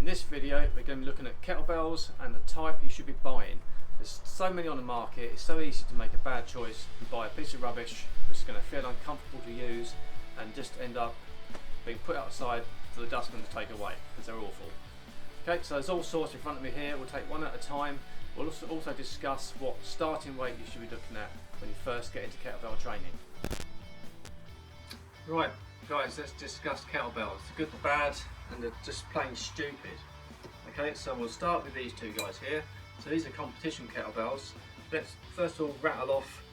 In this video we're going to be looking at kettlebells and the type you should be buying. There's so many on the market, it's so easy to make a bad choice and buy a piece of rubbish that's going to feel uncomfortable to use and just end up being put outside for the dustman to take away because they're awful. Okay, so there's all sorts in front of me here. We'll take one at a time. We'll also discuss what starting weight you should be looking at when you first get into kettlebell training. Right guys, let's discuss kettlebells, the good, the bad and the just plain stupid. Okay, so we'll start with these two guys here. So these are competition kettlebells. Let's first of all rattle off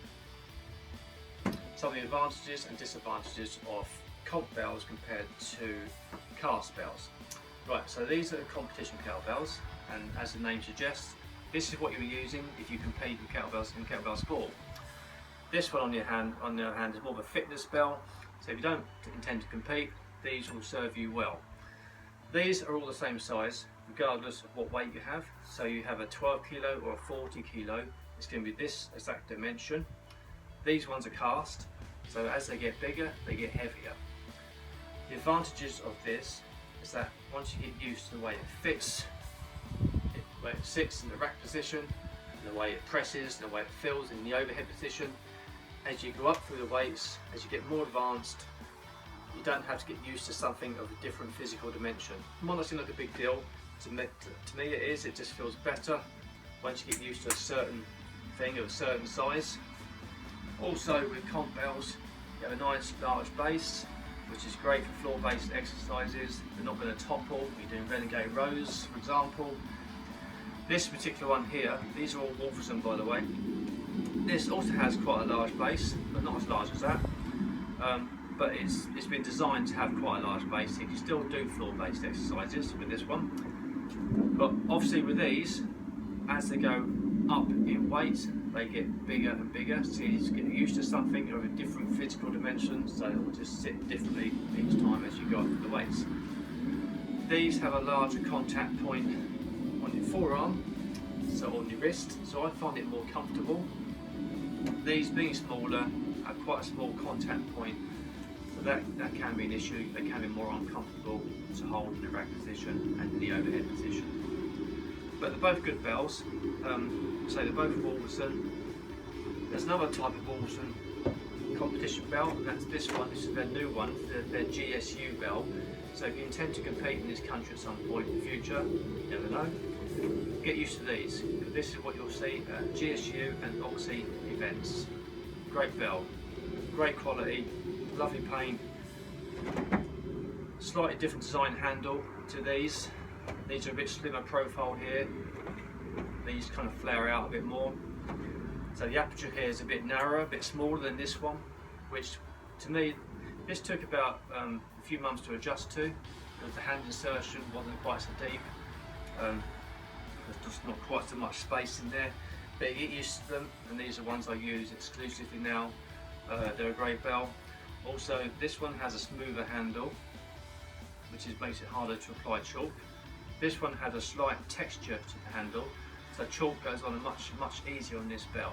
some of the advantages and disadvantages of comp bells compared to cast bells. Right, so these are competition kettlebells, and as the name suggests, this is what you're using if you compete in kettlebell sport. This one on the other hand is more of a fitness bell, so if you don't intend to compete, these will serve you well. These are all the same size regardless of what weight you have. So you have a 12 kilo or a 40 kilo, it's going to be this exact dimension. These ones are cast, so as they get bigger they get heavier. The advantages of this is that once you get used to the way it fits, the way it sits in the rack position, the way it presses, the way it feels in the overhead position, as you go up through the weights, as you get more advanced, you don't have to get used to something of a different physical dimension. It might not seem like a big deal, to me it is. It just feels better once you get used to a certain thing of a certain size. Also with comp bells, you have a nice large base, which is great for floor-based exercises. They're not going to topple. You're doing renegade rows, for example. This particular one here, these are all Wolferson by the way. This also has quite a large base, but not as large as that. But it's been designed to have quite a large base. You can still do floor-based exercises with this one. But obviously with these, as they go up in weight, they get bigger and bigger. So you just get used to something of a different physical dimension, so it will just sit differently each time as you go up the weights. These have a larger contact point on your forearm, so on your wrist, so I find it more comfortable. These being smaller have quite a small contact point, so that can be an issue. They can be more uncomfortable to hold in the rack position and in the overhead position. But they're both good bells, so they're both Wolferson. There's another type of Wolferson competition bell, and that's this one. This is their new one, their GSU bell. So if you intend to compete in this country at some point in the future, you never know, get used to these, because this is what you'll see at GSU and Oxy events. Great bell, great quality, lovely paint, slightly different design handle to these. These are a bit slimmer profile here, these kind of flare out a bit more. So the aperture here is a bit narrower, a bit smaller than this one, which to me, this took about a few months to adjust to, because the hand insertion wasn't quite so deep. There's just not quite so much space in there, but you get used to them, and these are ones I use exclusively now. They're a great bell. Also, this one has a smoother handle, which makes it harder to apply chalk. This one has a slight texture to the handle, so chalk goes on much easier on this bell.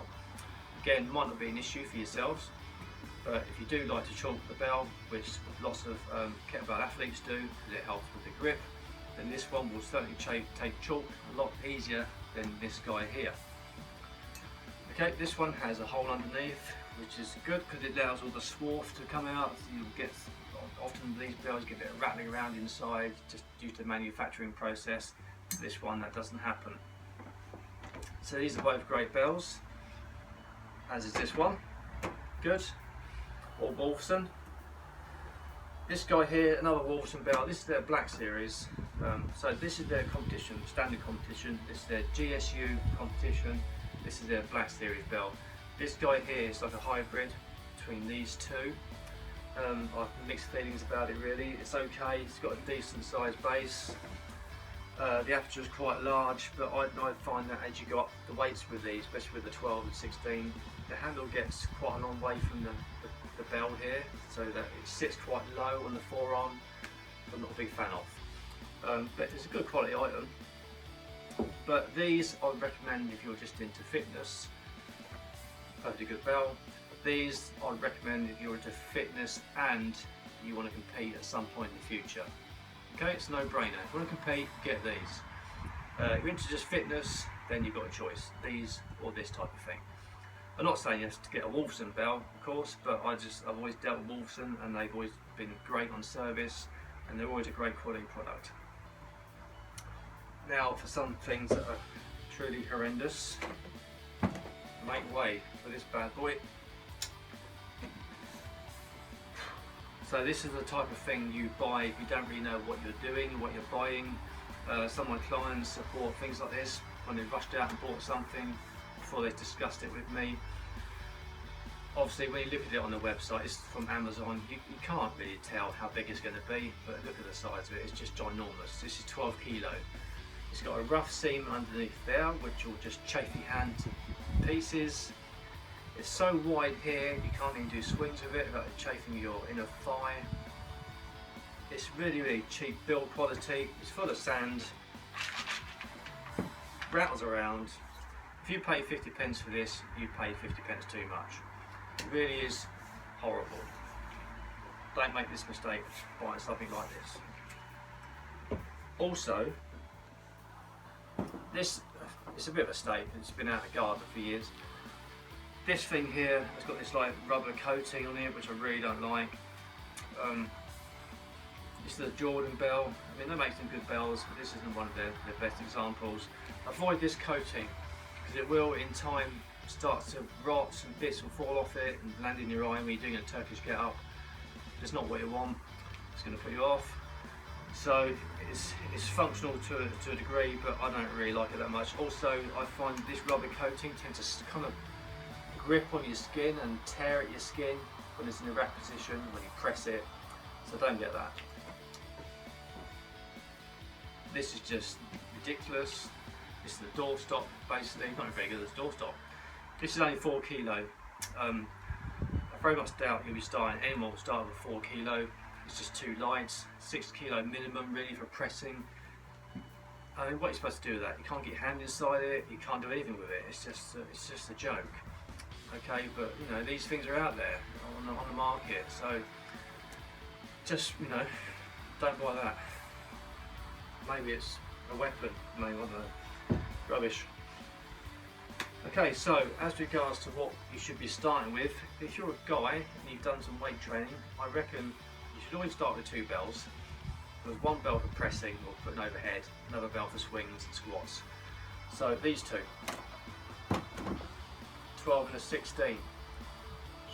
Again, might not be an issue for yourselves, but if you do like to chalk the bell, which lots of kettlebell athletes do because it helps with the grip, then this one will certainly take chalk a lot easier than this guy here. Okay, this one has a hole underneath, which is good because it allows all the swarf to come out. So you'll get, often these bells get a bit of rattling around inside just due to the manufacturing process. This one, that doesn't happen. So these are both great bells, as is this one. Good. Or Wolferson. This guy here, another Wolferson bell. This is their Black Series. So this is their competition, standard competition. This is their GSU competition. This is their Black Series bell. This guy here is like a hybrid between these two. I've mixed feelings about it really. It's okay, it's got a decent sized base. The aperture is quite large, but I find that as you go up the weights with these, especially with the 12 and 16, the handle gets quite a long way from the bell here, so that it sits quite low on the forearm. I'm not a big fan of. But it's a good quality item. But these I would recommend if you're just into fitness. Perfectly good bell. These I would recommend if you're into fitness and you want to compete at some point in the future. Okay, it's a no-brainer. If you want to compete, get these. If you're into just fitness, then you've got a choice, these or this type of thing. I'm not saying you have to get a Wolfson bell, of course, but I've always dealt with Wolfson and they've always been great on service and they're always a great quality product. Now for some things that are truly horrendous, make way for this bad boy. So this is the type of thing you buy if you don't really know what you're doing, what you're buying. Some of my clients support things like this when they've rushed out and bought something before they've discussed it with me. Obviously when you look at it on the website, it's from Amazon, you can't really tell how big it's going to be, but look at the size of it, it's just ginormous. This is 12 kilo. It's got a rough seam underneath there which will just chafe your hand to pieces. It's so wide here you can't even do swings with it without chafing your inner thigh. It's really cheap build quality, it's full of sand, rattles around. If you pay 50p for this, you pay 50p too much. It really is horrible. Don't make this mistake buying something like this. Also, it's a bit of a staple, it's been out of the garden for years. This thing here has got this like rubber coating on it, which I really don't like. It's the Jordan bell. I mean, they make some good bells, but this isn't one of their best examples. Avoid this coating because it will, in time, start to rot and bits will fall off it and land in your eye when you're doing a Turkish get up. It's not what you want. It's going to put you off. So it's functional to a degree, but I don't really like it that much. Also, I find this rubber coating tends to kind of grip on your skin and tear at your skin when it's in the rack position when you press it. So don't get that. This is just ridiculous. This is the doorstop, basically. Not very good as a doorstop. This is only 4 kilo. I very much doubt you'll be starting, anyone will start with 4 kilo. It's just too light. 6 kilo minimum really for pressing. I mean, what are you supposed to do with that? You can't get your hand inside it, you can't do anything with it. It's just a joke. Okay, but you know, these things are out there on the market, so just, you know, don't buy that. Maybe it's a weapon, maybe, I don't know. Rubbish. Okay, so as regards to what you should be starting with, if you're a guy and you've done some weight training, I reckon you should always start with 2 bells. There's 1 bell for pressing or putting overhead, another bell for swings and squats. So these 2, 12 and a 16,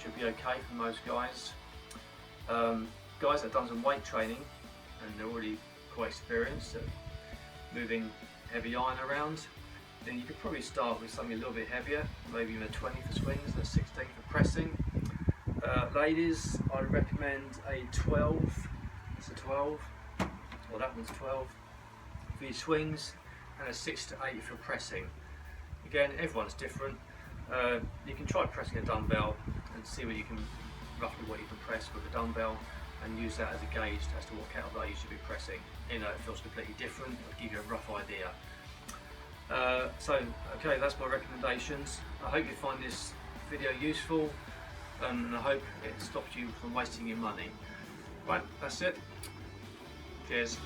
should be okay for most guys. Guys that have done some weight training and they're already quite experienced at moving heavy iron around, then you could probably start with something a little bit heavier, maybe even a 20 for swings and a 16 for pressing. Ladies, I would recommend a 12, it's a 12, well that one's 12, for your swings, and a 6 to 8 for pressing. Again, everyone's different. You can try pressing a dumbbell and see roughly what you can press with a dumbbell and use that as a gauge as to what kettlebell you should be pressing. You know, it feels completely different, it'll give you a rough idea. Okay, that's my recommendations. I hope you find this video useful and I hope it stops you from wasting your money. Right, that's it. Cheers.